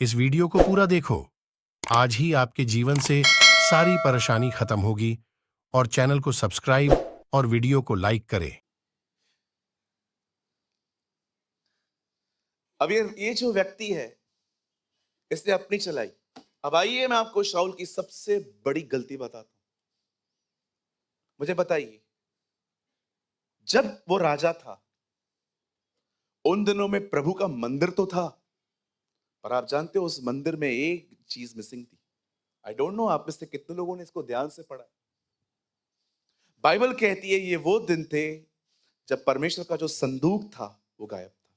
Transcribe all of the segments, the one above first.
इस वीडियो को पूरा देखो। आज ही आपके जीवन से सारी परेशानी खत्म होगी। और चैनल को सब्सक्राइब और वीडियो को लाइक करें। अब ये जो व्यक्ति है, इसने अपनी चलाई। अब आइए मैं आपको शाऊल की सबसे बड़ी गलती बताता हूं। मुझे बताइए, जब वो राजा था, उन दिनों में प्रभु का मंदिर तो था, पर आप जानते हो उस मंदिर में एक चीज मिसिंग थी। आई डोंट नो आप में से कितने लोगों ने इसको ध्यान से पढ़ा। बाइबल कहती है ये वो दिन थे जब परमेश्वर का जो संदूक था वो गायब था।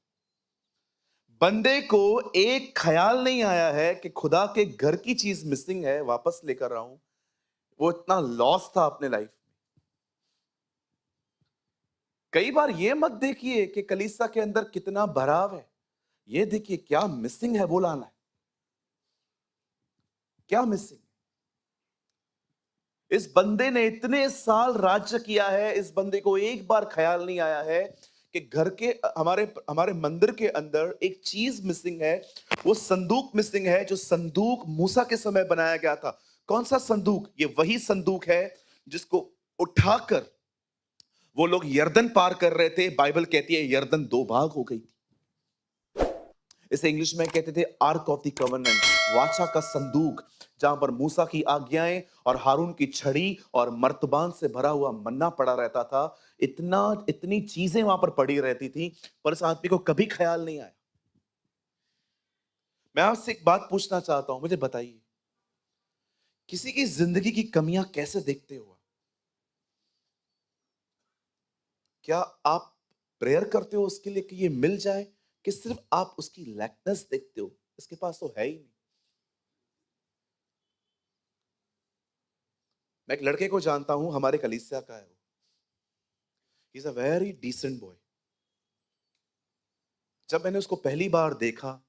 बंदे को एक ख्याल नहीं आया है कि खुदा के घर की चीज मिसिंग है, वापस लेकर आऊं। वो इतना लॉस था अपने लाइफ। कई बार ये मत देखिए कि कलीसिया के अंदर कितना भराव है, ये देखिए क्या मिसिंग है वो लाना है। क्या मिसिंग? इस बंदे ने इतने साल राज्य किया है, इस बंदे को एक बार ख्याल नहीं आया है कि घर के हमारे हमारे मंदिर के अंदर एक चीज मिसिंग है। वो संदूक मिसिंग है जो संदूक मूसा के समय बनाया गया था। कौन सा संदूक? ये वही संदूक है जिसको उठाकर वो लोग यर्दन पार कर रहे थे। बाइबल कहती है यर्दन दो भाग हो गई थी। इसे इंग्लिश में कहते थे आर्क ऑफ द कवर्नेंट, वाचा का संदूक, जहां पर मूसा की आज्ञाएं और हारून की छड़ी और मर्तबान से भरा हुआ मन्ना पड़ा रहता था। इतनी चीजें वहां पर पड़ी रहती थी, पर इस आदमी को कभी ख्याल नहीं आया। मैं आपसे एक बात पूछना चाहता हूं, मुझे बताइए, किसी की जिंदगी की कमियां कैसे देखते हो? क्या आप प्रेयर करते हो उसके लिए कि ये मिल जाए, कि सिर्फ आप उसकी लैकनेस देखते हो, इसके पास तो है ही नहीं? मैं एक लड़के को जानता हूं, हमारे कलीसिया का है वो। He is a very decent boy. जब मैंने उसको पहली बार देखा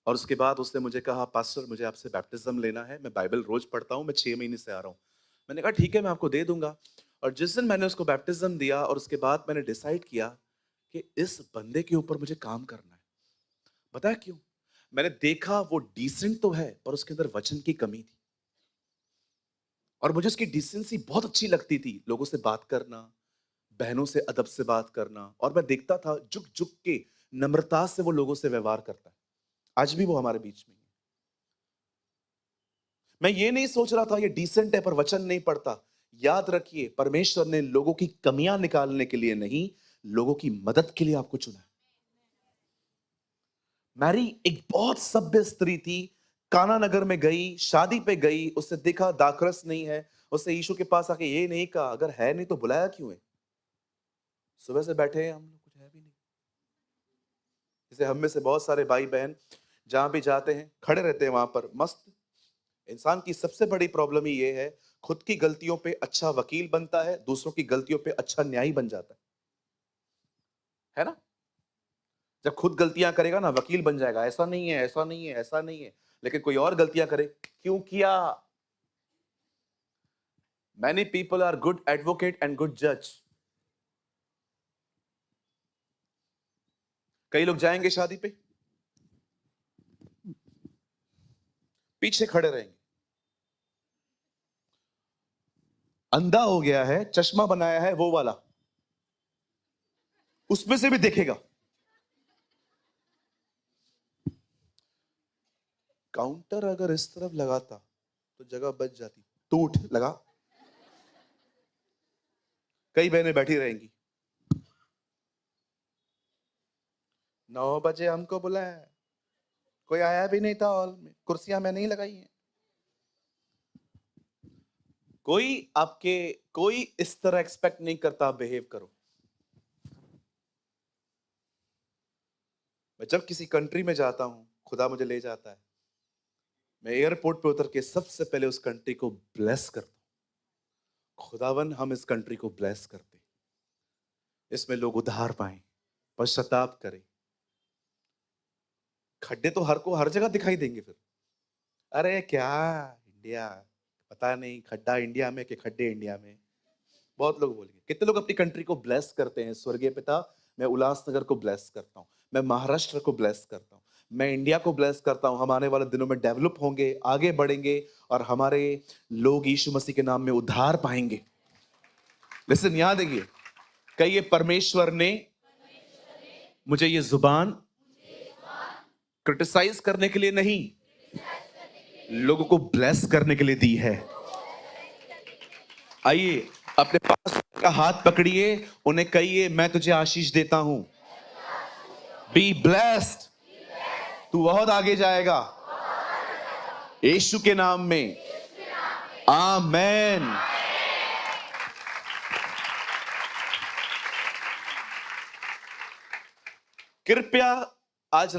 और उसके बाद उसने मुझे कहा पास्टर मुझे आपसे बैप्टिज्म लेना है, मैं बाइबल रोज पढ़ता हूं, मैं 6 महीने से आ रहा हूं। मैंने कहा ठीक है मैं आपको दे दूंगा। और जिस दिन मैंने उसको बैप्टिज्म दिया और उसके बाद मैंने डिसाइड किया कि इस बंदे के ऊपर मुझे काम करना है। पता है क्यों? मैंने देखा वो डिसेंट तो है पर उसके अंदर वचन की कमी थी। और मुझे उसकी डिसेंसी बहुत अच्छी लगती थी, लोगों से बात करना, बहनों से अदब से बात करना। और मैं देखता था झुक झुक के नम्रता से वो लोगों से व्यवहार करता है। आज भी वो हमारे बीच में है। मैं ये नहीं सोच रहा था ये डिसेंट है पर वचन नहीं पढ़ता। याद रखिए, परमेश्वर ने लोगों की कमियां निकालने के लिए नहीं, लोगों की मदद के लिए आपको चुना है। मैरी एक बहुत सभ्य स्त्री थी, काना नगर में गई, शादी पे गई, उससे देखा दाखरस नहीं है। उससे यीशु के पास आके ये नहीं कहा अगर है नहीं तो बुलाया क्यों है? सुबह से बैठे हैं हम लोग, कुछ है भी नहीं। जैसे हम में से बहुत सारे भाई बहन जहां भी जाते हैं खड़े रहते हैं वहां पर मस्त। इंसान की सबसे बड़ी प्रॉब्लम ही ये है, खुद की गलतियों पे अच्छा वकील बनता है, दूसरों की गलतियों पे अच्छा न्यायी बन जाता है ना? जब खुद गलतियां करेगा ना, वकील बन जाएगा, ऐसा नहीं है, ऐसा नहीं है, ऐसा नहीं है। लेकिन कोई और गलतियां करे, क्यों किया? Many people are good advocate and good जज। कई लोग जाएंगे शादी पे, पीछे खड़े रहेंगे। अंधा हो गया है, चश्मा बनाया है वो वाला, उसमें से भी देखेगा। काउंटर अगर इस तरफ लगाता तो जगह बच जाती। तू उठ, लगा। कई बहनें बैठी रहेंगी। 9 बजे हमको बुलाया, कोई आया भी नहीं था हॉल में, कुर्सियां मैं नहीं लगाई हैं। कोई इस तरह एक्सपेक्ट नहीं करता बिहेव करो। मैं जब किसी कंट्री में जाता हूं, खुदा मुझे ले जाता है, मैं एयरपोर्ट पे उतर के सबसे पहले उस कंट्री को ब्लेस करता हूं। खुदावन हम इस कंट्री को ब्लेस करते, इसमें लोग उद्धार पाएं, पश्चाताप करें। खड्डे तो हर जगह दिखाई देंगे फिर। अरे क्या इंडिया, पता नहीं खड्डा इंडिया में कि खड्डे इंडिया में। बहुत लोग बोलेंगे। कितने लोग अपनी कंट्री को ब्लेस करते हैं? स्वर्गीय पिता, मैं उल्लासनगर को ब्लेस करता हूं, मैं महाराष्ट्र को ब्लेस करता हूं, मैं इंडिया को ब्लेस करता हूं। हम आने वाले दिनों में डेवलप होंगे, आगे बढ़ेंगे और हमारे लोग यीशु मसीह के नाम में उद्धार पाएंगे। लिसन, याद है, कहिए, परमेश्वर ने मुझे ये जुबान क्रिटिसाइज करने के लिए नहीं, लोगों को ब्लेस करने के लिए दी है। आइए, अपने पास का हाथ पकड़िए, उन्हें कहिए, मैं तुझे आशीष देता हूं। Be blessed. तू बहुत आगे जाएगा यीशु के नाम में। आमेन। कृपया आज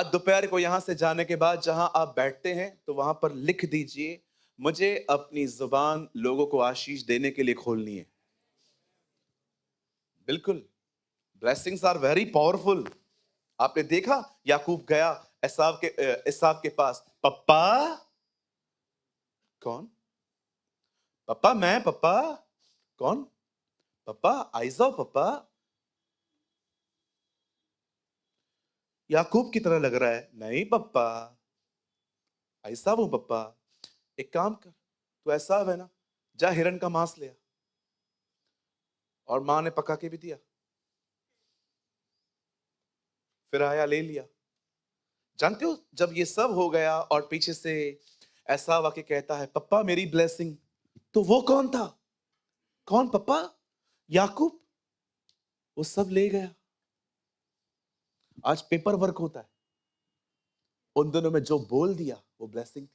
दोपहर को यहां से जाने के बाद जहां आप बैठते हैं तो वहां पर लिख दीजिए, मुझे अपनी जुबान लोगों को आशीष देने के लिए खोलनी है। बिल्कुल, ब्लेसिंग्स आर वेरी पावरफुल। आपने देखा, याकूब गया एसाव के पास, पप्पा। कौन? पप्पा, मैं पप्पा। कौन? पप्पा, आई जाओ पप्पा। याकूब की तरह लग रहा है, नहीं पप्पा, ऐसा हूं पप्पा। एक काम कर, तू ऐसा है ना, जा हिरन का मांस ले आ। और मां ने पका के भी दिया, फिर आया ले लिया। जानते हो, जब ये सब हो गया और पीछे से ऐसा वाक्य कहता है, पप्पा मेरी ब्लेसिंग, तो वो कौन था? कौन पप्पा? याकूब। वो सब ले गया। आज पेपर वर्क होता है, उन दिनों में जो बोल दिया वो ब्लेसिंग थी।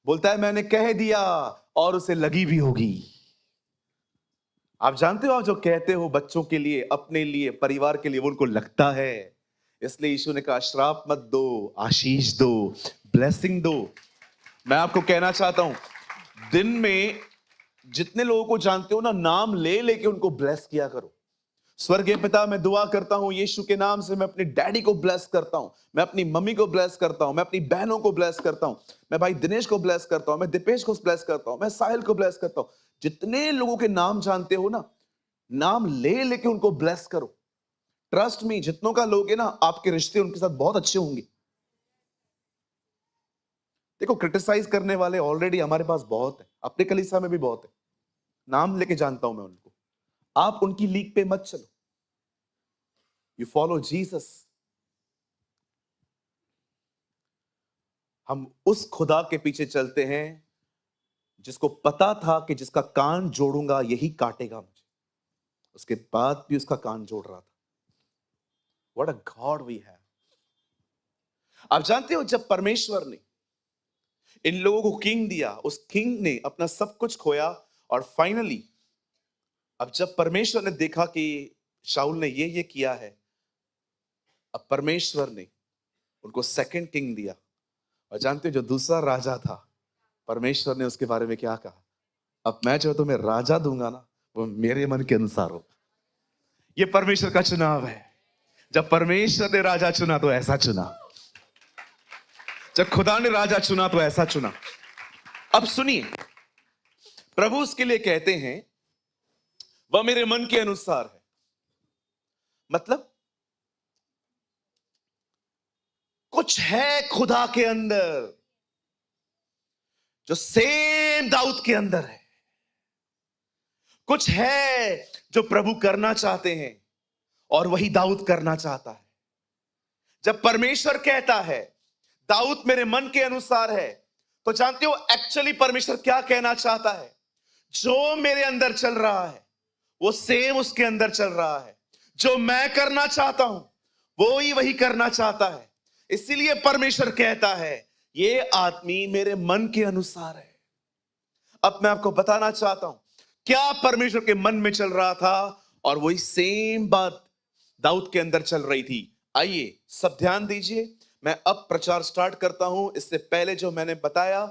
बोलता है, मैंने कह दिया और उसे लगी भी होगी। आप जानते हो, आप जो कहते हो बच्चों के लिए, अपने लिए, परिवार के लिए, वो उनको लगता है। इसलिए यीशु ने कहा, श्राप मत दो, आशीष दो, ब्लेसिंग दो। मैं आपको कहना चाहता हूं, दिन में जितने लोगों को जानते हो ना, नाम ले लेके उनको ब्लेस किया करो। स्वर्गीय पिता, मैं दुआ करता हूं यीशु के नाम से, मैं अपने डैडी को ब्लेस करता हूं, मैं अपनी मम्मी को ब्लेस करता हूं, मैं अपनी बहनों को ब्लेस करता हूं, मैं भाई दिनेश को ब्लेस करता हूं, मैं दीपेश को ब्लेस करता हूं, मैं साहिल को ब्लेस करता हूं। जितने लोगों के नाम जानते हो ना, नाम ले लेके उनको ब्लेस करो। ट्रस्ट मी, जितनों का लोगे ना, आपके रिश्ते उनके साथ बहुत अच्छे होंगे। देखो, क्रिटिसाइज करने वाले ऑलरेडी हमारे पास बहुत है, अपने कलीसिया में भी बहुत है। नाम लेके जानता हूं मैं उनको। आप उनकी लीग पे मत चलो। You follow Jesus. हम उस खुदा के पीछे चलते हैं जिसको पता था कि जिसका कान जोड़ूंगा यही काटेगा मुझे, उसके बाद भी उसका कान जोड़ रहा था। What a God we have. आप जानते हो, जब परमेश्वर ने इन लोगों को किंग दिया, उस किंग ने अपना सब कुछ खोया, और फाइनली अब जब परमेश्वर ने देखा कि शाऊल ने ये किया है, अब परमेश्वर ने उनको सेकंड किंग दिया। और जानते हो, जो दूसरा राजा था, परमेश्वर ने उसके बारे में क्या कहा? अब मैं जो तुम्हें राजा दूंगा ना, वो मेरे मन के अनुसार हो। ये परमेश्वर का चुनाव है। जब परमेश्वर ने राजा चुना तो ऐसा चुना, जब खुदा ने राजा चुना तो ऐसा चुना। अब सुनिए, प्रभु उसके लिए कहते हैं, वह मेरे मन के अनुसार है। मतलब कुछ है खुदा के अंदर जो सेम दाऊद के अंदर है। कुछ है जो प्रभु करना चाहते हैं और वही दाऊद करना चाहता है। जब परमेश्वर कहता है दाऊद मेरे मन के अनुसार है, तो जानते हो एक्चुअली परमेश्वर क्या कहना चाहता है? जो मेरे अंदर चल रहा है वो सेम उसके अंदर चल रहा है। जो मैं करना चाहता हूं वो ही वही करना चाहता है। इसीलिए परमेश्वर कहता है, ये आदमी मेरे मन के अनुसार है। अब मैं आपको बताना चाहता हूं क्या परमेश्वर के मन में चल रहा था, और वही सेम बात दाऊद के अंदर चल रही थी। आइए सब ध्यान दीजिए, मैं अब प्रचार स्टार्ट करता हूं। इससे पहले जो मैंने बताया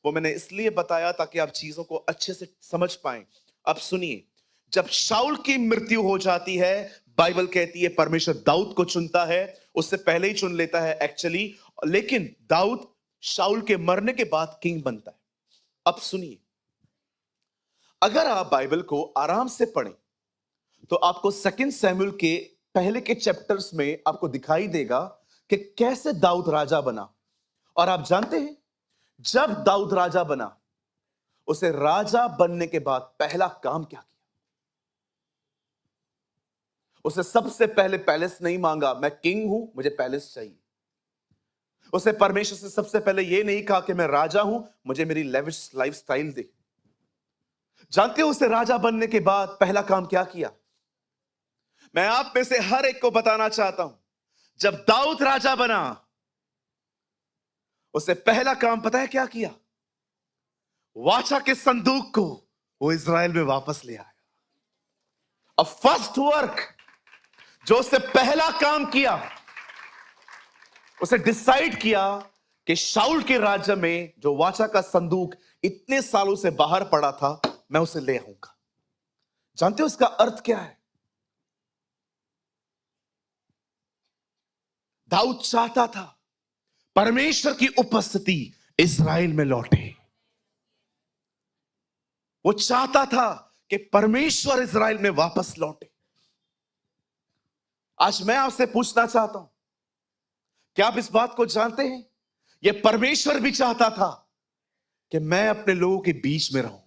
वो मैंने इसलिए बताया ताकि आप चीजों को अच्छे से समझ पाएं। अब सुनिए, जब शाऊल की मृत्यु हो जाती है, बाइबल कहती है परमेश्वर दाऊद को चुनता है। उससे पहले ही चुन लेता है एक्चुअली, लेकिन दाऊद शाऊल के मरने के बाद किंग बनता है। अब सुनिए, अगर आप बाइबल को आराम से पढ़ें तो आपको 2 शमूएल के पहले के चैप्टर्स में आपको दिखाई देगा कि कैसे दाऊद राजा बना। और आप जानते हैं, जब दाऊद राजा बना, उसे राजा बनने के बाद पहला काम क्या किया? उसे सबसे पहले पैलेस नहीं मांगा, मैं किंग हूं, मुझे पैलेस चाहिए। उसे परमेश्वर से सबसे पहले यह नहीं कहा कि मैं राजा हूं, मुझे मेरी लेविश लाइफस्टाइल दे। जानते हो उसे राजा बनने के बाद पहला काम क्या किया? मैं आप में से हर एक को बताना चाहता हूं, जब दाऊद राजा बना, उसे पहला काम पता है क्या किया? वाचा के संदूक को वो इज़राइल में वापस ले आया। अ फर्स्ट वर्क जो उसने पहला काम किया, उसे डिसाइड किया कि शाऊल के राज्य में जो वाचा का संदूक इतने सालों से बाहर पड़ा था, मैं उसे ले आऊंगा। जानते हो इसका अर्थ क्या है? दाऊद चाहता था परमेश्वर की उपस्थिति इज़राइल में लौटे। वो चाहता था कि परमेश्वर इज़राइल में वापस लौटे। आज मैं आपसे पूछना चाहता हूं, क्या आप इस बात को जानते हैं? यह परमेश्वर भी चाहता था कि मैं अपने लोगों के बीच में रहूं,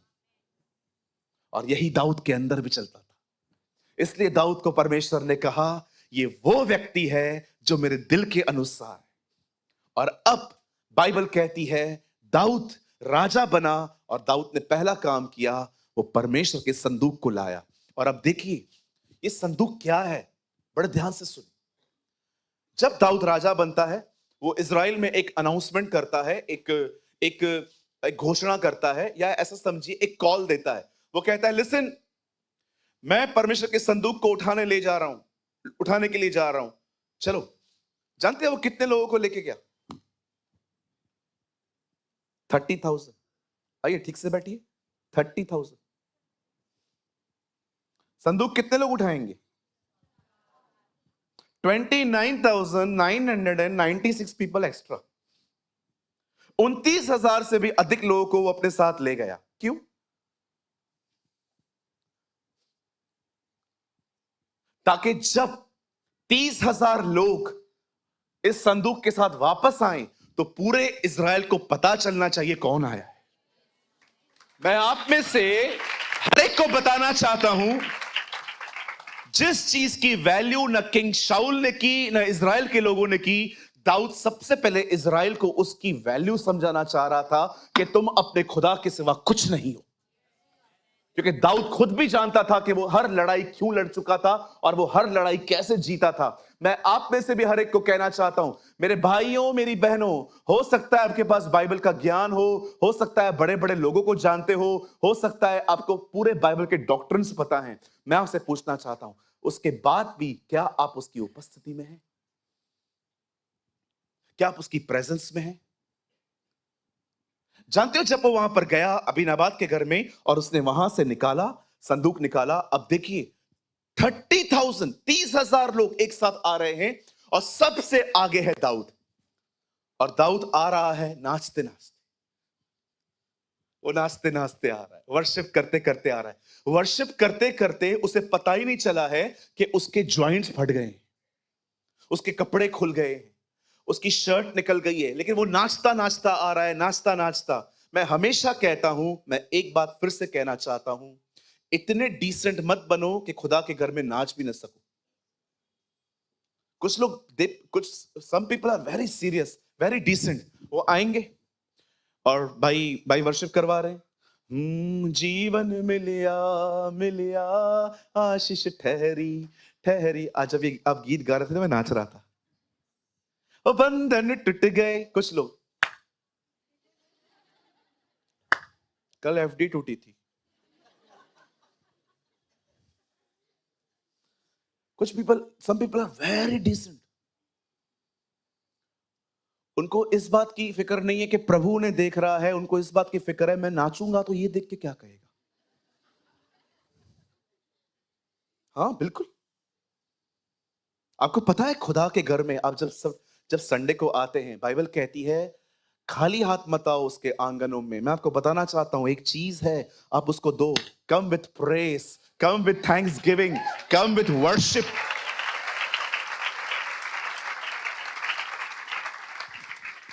और यही दाऊद के अंदर भी चलता था। इसलिए दाऊद को परमेश्वर ने कहा, यह वो व्यक्ति है जो मेरे दिल के अनुसार है। और अब बाइबल कहती है दाऊद राजा बना, और दाऊद ने पहला काम किया, वो परमेश्वर के संदूक को लाया। और अब देखिए ये संदूक क्या है, बड़े ध्यान से सुनिए। जब दाऊद राजा बनता है, वो इज़राइल में एक अनाउंसमेंट करता है, एक घोषणा करता है, या ऐसा समझिए एक कॉल देता है। वो कहता है, लिसन, मैं परमेश्वर के संदूक को उठाने के लिए जा रहा हूं, चलो। जानते हैं वो कितने लोगों को लेके गया? 30,000। आइए ठीक से बैठिए। 30,000। संदूक कितने लोग उठाएंगे? 29,996 पीपल एक्स्ट्रा। 29,000 से भी अधिक लोगों को वो अपने साथ ले गया। क्यों? ताकि जब 30,000 लोग इस संदूक के साथ वापस आए, तो पूरे इज़राइल को पता चलना चाहिए कौन आया है। मैं आप में से हर एक को बताना चाहता हूं, जिस चीज की वैल्यू न किंग शाऊल ने की, न इज़राइल के लोगों ने की, दाऊद सबसे पहले इज़राइल को उसकी वैल्यू समझाना चाह रहा था कि तुम अपने खुदा के सिवा कुछ नहीं हो। क्योंकि दाऊद खुद भी जानता था कि वो हर लड़ाई क्यों लड़ चुका था, और वो हर लड़ाई कैसे जीता था। मैं आप में से भी हर एक को कहना चाहता हूं, मेरे भाइयों, मेरी बहनों, हो सकता है आपके पास बाइबल का ज्ञान हो सकता है बड़े बड़े लोगों को जानते हो सकता है आपको पूरे बाइबल के डॉक्ट्रिन्स पता हैं। मैं आपसे पूछना चाहता हूं, उसके बाद भी क्या आप उसकी उपस्थिति में हैं? क्या आप उसकी प्रेजेंस में हैं? जानते हो, जब वो वहां पर गया अबीनाबाद के घर में, और उसने वहां से संदूक निकाला, अब देखिए 30,000 लोग एक साथ आ रहे हैं, और सबसे आगे है दाऊद। और दाऊद आ रहा है नाचते नाचते। वो नाचते नाचते आ रहा है, वर्शिप करते करते आ रहा है। वर्शिप करते करते उसे पता ही नहीं चला है कि उसके जॉइंट्स फट गए, उसके कपड़े खुल गए, उसकी शर्ट निकल गई है, लेकिन वो नाचता नाचता आ रहा है, नाचता नाचता। मैं हमेशा कहता हूं, मैं एक बात फिर से कहना चाहता हूं, इतने डिसेंट मत बनो कि खुदा के घर में नाच भी न सको। कुछ लोग some people are very serious, very decent. वो आएंगे और भाई वर्शिप करवा रहे हैं, जीवन मिलिया आशीष ठहरी ठहरी। आज जब आप गीत गा रहे थे तो मैं नाच रहा था। ओ बंधन टूट गए। कुछ लोग, कल एफडी टूटी थी। Some people are very decent. उनको इस बात की फिक्र नहीं है कि प्रभु ने देख रहा है, उनको इस बात की फिक्र है, मैं नाचूंगा तो ये देख के क्या कहेगा। हाँ बिल्कुल। आपको पता है खुदा के घर में आप जब संडे को आते हैं, बाइबल कहती है खाली हाथ मत आओ उसके आंगनों में। मैं आपको बताना चाहता हूं, एक चीज है, आप उसको दो। Come with press, come with thanks giving, come with worship.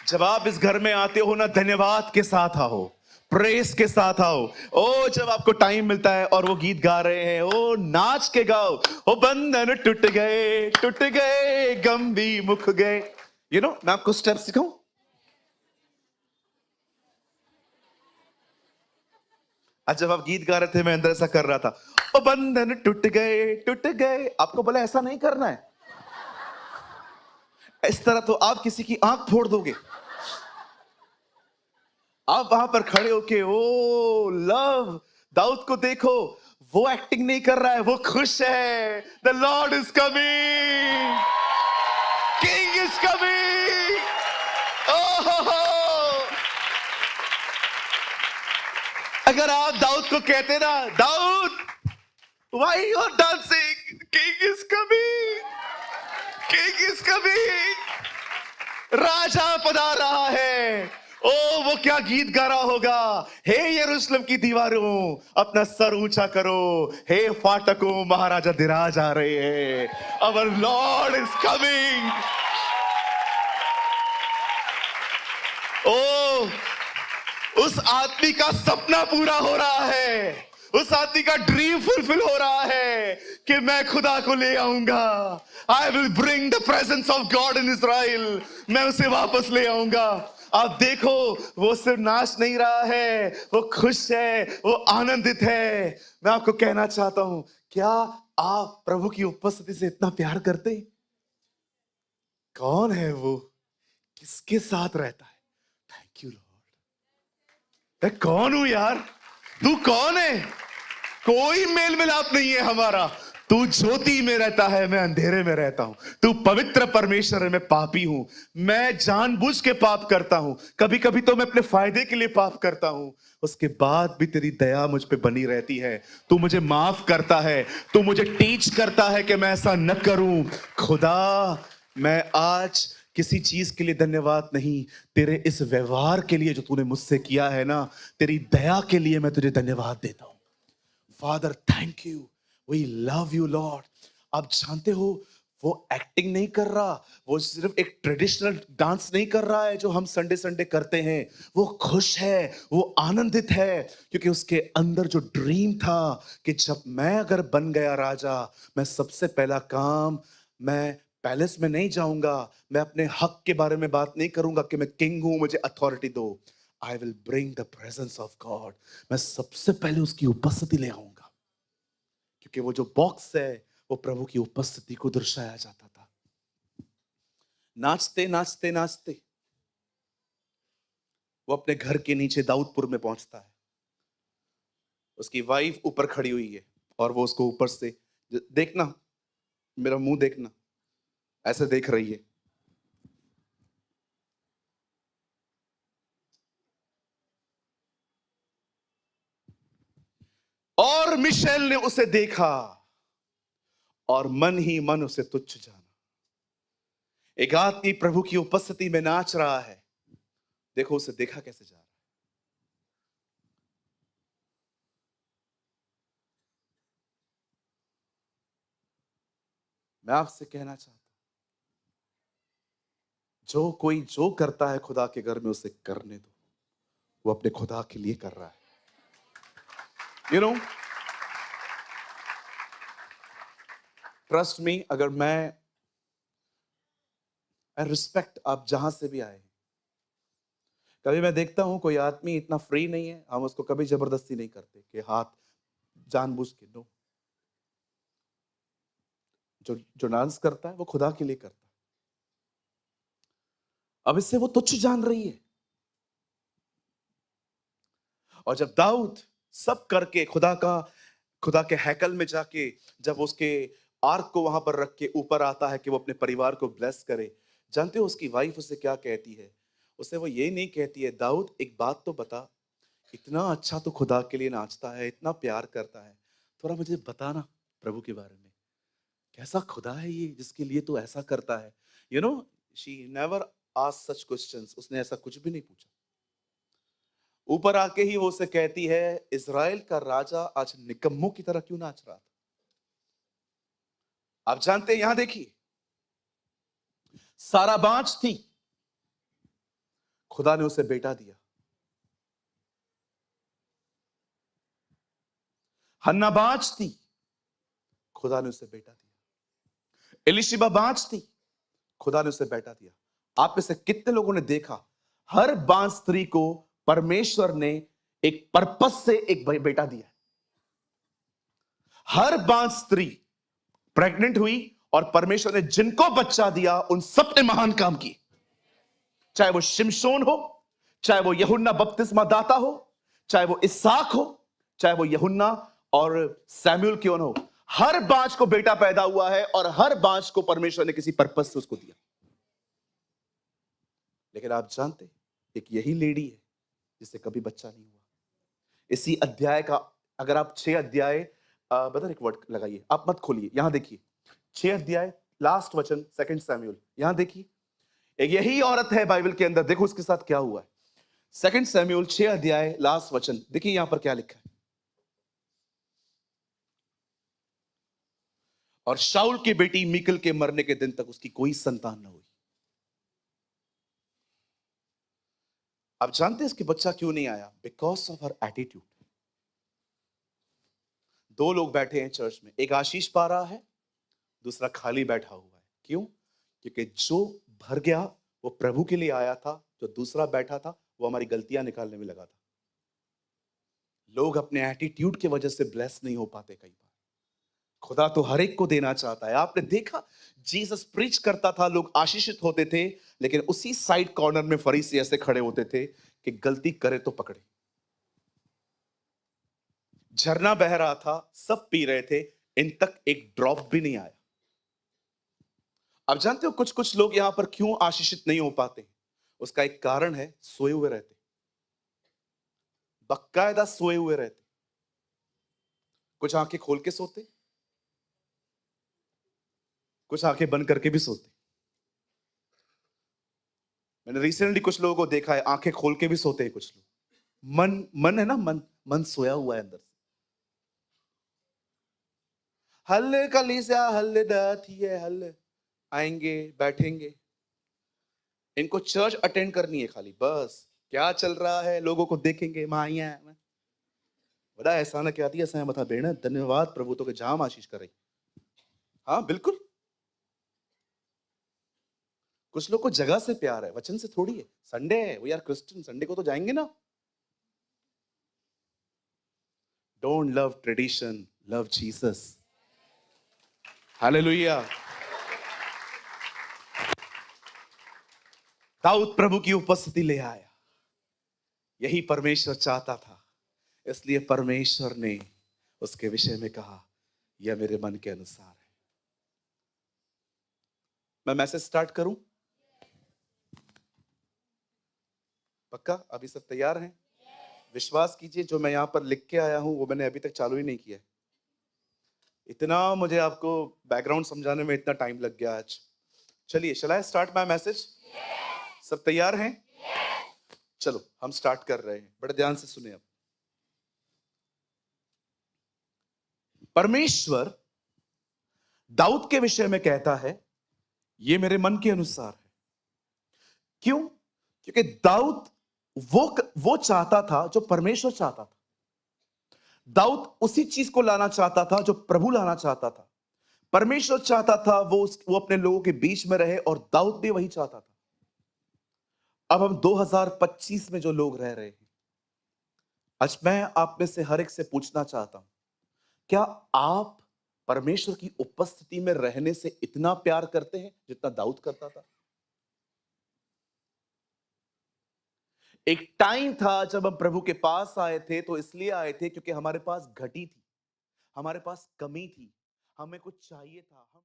जब आप इस घर में आते हो ना, धन्यवाद के साथ आओ, प्रेस के साथ आओ। ओ जब आपको टाइम मिलता है और वो गीत गा रहे हैं, ओ नाच के गाओ। ओ बंधन टूट गए गम भी मुक गए। मैं आपको स्टेप सिखाऊं? आज जब आप गीत गा रहे थे, मैं अंदर ऐसा कर रहा था, ओ बंधन टूट गए। आपको बोला ऐसा नहीं करना है, इस तरह तो आप किसी की आंख फोड़ दोगे। आप वहां पर खड़े होके, ओ लव, दाऊद को देखो, वो एक्टिंग नहीं कर रहा है, वो खुश है। The lord is coming, king is coming. अगर आप दाऊद को कहते ना, दाऊद why you are dancing, king is coming, king is coming, राजा पधार रहा है। ओ वो क्या गीत गा रहा होगा, हे यरूशलेम की दीवारों अपना सर ऊंचा करो, हे फाटकों महाराजा धीराज आ रहे हैं, अवर लॉर्ड इज कमिंग। ओ उस आदमी का सपना पूरा हो रहा है, उस आदमी का ड्रीम फुलफिल हो रहा है कि मैं खुदा को ले आऊंगा। I will bring the presence of God in Israel. मैं उसे वापस ले आऊंगा। आप देखो, वो सिर्फ नाच नहीं रहा है, वो खुश है, वो आनंदित है। मैं आपको कहना चाहता हूं, क्या आप प्रभु की उपस्थिति से इतना प्यार करते? कौन है वो, किसके साथ रहता है? Thank you Lord. मैं कौन हूं यार? तू कौन है? कोई मेल मिलाप नहीं है हमारा। तू ज्योति में रहता है, मैं अंधेरे में रहता हूं। तू पवित्र परमेश्वर है, मैं पापी हूं। मैं जानबूझ के पाप करता हूं, कभी कभी तो मैं अपने फायदे के लिए पाप करता हूं। उसके बाद भी तेरी दया मुझ पे बनी रहती है। तू मुझे माफ करता है, तू मुझे टीच करता है कि मैं ऐसा न करूं। खुदा, मैं आज किसी चीज के लिए धन्यवाद नहीं, तेरे इस व्यवहार के लिए जो तूने मुझसे किया है ना, तेरी दया के लिए मैं तुझे धन्यवाद देता हूं। Father thank you, we love you Lord. आप जानते हो, वो एक्टिंग नहीं कर रहा, वो सिर्फ एक ट्रेडिशनल डांस नहीं कर रहा है जो हम संडे संडे करते हैं। वो खुश है, वो आनंदित है, क्योंकि उसके अंदर जो ड्रीम था कि जब मैं अगर बन गया राजा, मैं सबसे पहला काम, मैं पैलेस में नहीं जाऊंगा, मैं अपने हक के बारे में बात नहीं करूंगा कि मैं किंग हूं, मुझे अथॉरिटी दो। I will bring the presence of God. मैं सबसे पहले उसकी उपस्थिति ले आऊंगा, क्योंकि वो जो बॉक्स है वो प्रभु की उपस्थिति को दर्शाया जाता था। नाचते नाचते नाचते वो अपने घर के नीचे दाऊदपुर में पहुंचता है। उसकी वाइफ ऊपर खड़ी हुई है और वो उसको ऊपर से, देखना मेरा मुंह देखना, ऐसे देख रही है। और मिशेल ने उसे देखा और मन ही मन उसे तुच्छ जाना। एक आदमी प्रभु की उपस्थिति में नाच रहा है, देखो उसे देखा कैसे जा रहा है। मैं आपसे कहना चाहता हूं, जो कोई जो करता है खुदा के घर में, उसे करने दो। वो अपने खुदा के लिए कर रहा है। ट्रस्ट मी, अगर मैं रिस्पेक्ट आप जहां से भी आए, कभी मैं देखता हूं कोई आदमी इतना फ्री नहीं है, हम उसको कभी जबरदस्ती नहीं करते कि हाथ जानबूझ के। नो, जो जो डांस करता है वो खुदा के लिए करता है। अब इससे वो तुच्छ जान रही है। और जब दाऊद सब करके खुदा के हैकल में जाके, जब उसके आर्क को वहां पर रख के ऊपर आता है कि वो अपने परिवार को ब्लेस करे, जानते हो उसकी वाइफ उसे क्या कहती है? उसे वो ये नहीं कहती है, दाऊद एक बात तो बता, इतना अच्छा तो खुदा के लिए नाचता है, इतना प्यार करता है, थोड़ा मुझे बताना प्रभु के बारे में, कैसा खुदा है ये जिसके लिए तू ऐसा करता है? She never asked such questions. उसने ऐसा कुछ भी नहीं पूछा। ऊपर आके ही वो उसे कहती है, इज़राइल का राजा आज निकम्मों की तरह क्यों नाच रहा था? आप जानते हैं, यहां देखिए, सारा बाँच थी, खुदा ने उसे बेटा दिया। हन्ना बाँझ थी, खुदा ने उसे बेटा दिया। एलिशिबा बाँझ थी, खुदा ने उसे बेटा दिया। आप में से कितने लोगों ने देखा हर बाँझ स्त्री को परमेश्वर ने एक पर्पस से एक बेटा दिया है। हर बाँझ स्त्री प्रेग्नेंट हुई और परमेश्वर ने जिनको बच्चा दिया उन सब ने महान काम किए। चाहे वो शिमशोन हो, चाहे वो यूहन्ना बपतिस्मा दाता हो, चाहे वो इसहाक हो, चाहे वो यूहन्ना और सैमुअल क्यों हो, हर बाँझ को बेटा पैदा हुआ है और हर बाँझ को परमेश्वर ने किसी पर्पस से उसको दिया। लेकिन आप जानते एक यही लेडी है जिससे कभी बच्चा नहीं हुआ। इसी अध्याय का अगर आप 6 अध्याय बता एक वर्ड लगाइए, आप मत खोलिए, यहां देखिए 6 अध्याय लास्ट वचन 2 सैमुअल, यहां देखिए एक यही औरत है बाइबल के अंदर, देखो उसके साथ क्या हुआ है। 2 सैमुअल 6 अध्याय लास्ट वचन देखिए यहां पर क्या लिखा है। और शाऊल की बेटी मीकल के मरने के दिन तक उसकी कोई संतान न हुई। आप जानते हैं इसके बच्चा क्यों नहीं आया? Because of her attitude. 2 लोग बैठे हैं चर्च में, एक आशीष पा रहा है, दूसरा खाली बैठा हुआ है। क्यों? क्योंकि जो भर गया वो प्रभु के लिए आया था, जो दूसरा बैठा था वो हमारी गलतियां निकालने में लगा था। लोग अपने एटीट्यूड की वजह से ब्लेस नहीं हो पाते। कई बार खुदा तो हर एक को देना चाहता है। आपने देखा जीसस प्रीच करता था, लोग आशीषित होते थे, लेकिन उसी साइड कॉर्नर में फरीसी ऐसे खड़े होते थे कि गलती करे तो पकड़े। झरना बह रहा था, सब पी रहे थे, इन तक एक ड्रॉप भी नहीं आया। आप जानते हो कुछ कुछ लोग यहां पर क्यों आशीषित नहीं हो पाते? उसका एक कारण है, सोए हुए रहते, बकायदा सोए हुए रहते। कुछ आंखें खोल के सोते, कुछ आंखें बंद करके भी सोते। मैंने रिसेंटली कुछ लोगों को देखा है, आंखें खोल के भी सोते हैं कुछ लोग। मन है ना, मन सोया हुआ है अंदर से। हल्ले कलीसिया, हल्ले है, हल्ले आएंगे बैठेंगे, इनको चर्च अटेंड करनी है खाली, बस क्या चल रहा है लोगों को देखेंगे। माइया बड़ा एहसान क्या थी ऐसा मथा बेण, धन्यवाद प्रभु तो के जाम आशीष कर रही। हाँ बिल्कुल, कुछ लोग को जगह से प्यार है, वचन से थोड़ी है। संडे है, वो यार क्रिश्चियन, संडे को तो जाएंगे ना। Don't love tradition, love Jesus. Hallelujah. दाऊद प्रभु की उपस्थिति ले आया, यही परमेश्वर चाहता था, इसलिए परमेश्वर ने उसके विषय में कहा यह मेरे मन के अनुसार है। मैं मैसेज स्टार्ट करूं? पक्का? अभी सब तैयार हैं? विश्वास कीजिए जो मैं यहां पर लिख के आया हूं वो मैंने अभी तक चालू ही नहीं किया। इतना मुझे आपको बैकग्राउंड समझाने में इतना टाइम लग गया आज। चलिए, शैल आई स्टार्ट माय मैसेज? सब तैयार हैं? चलो हम स्टार्ट कर रहे हैं, बड़े ध्यान से सुने। अब परमेश्वर दाऊद के विषय में कहता है ये मेरे मन के अनुसार है। क्यों? क्योंकि दाऊद वो चाहता था जो परमेश्वर चाहता था। दाऊद उसी चीज को लाना चाहता था जो प्रभु लाना चाहता था। परमेश्वर चाहता था वो अपने लोगों के बीच में रहे, और दाऊद भी वही चाहता था। अब हम 2025 में जो लोग रह रहे हैं, आज मैं आप में से हर एक से पूछना चाहता हूं, क्या आप परमेश्वर की उपस्थिति में रहने से इतना प्यार करते हैं जितना दाऊद करता था? एक टाइम था जब हम प्रभु के पास आए थे तो इसलिए आए थे क्योंकि हमारे पास घटी थी, हमारे पास कमी थी, हमें कुछ चाहिए था।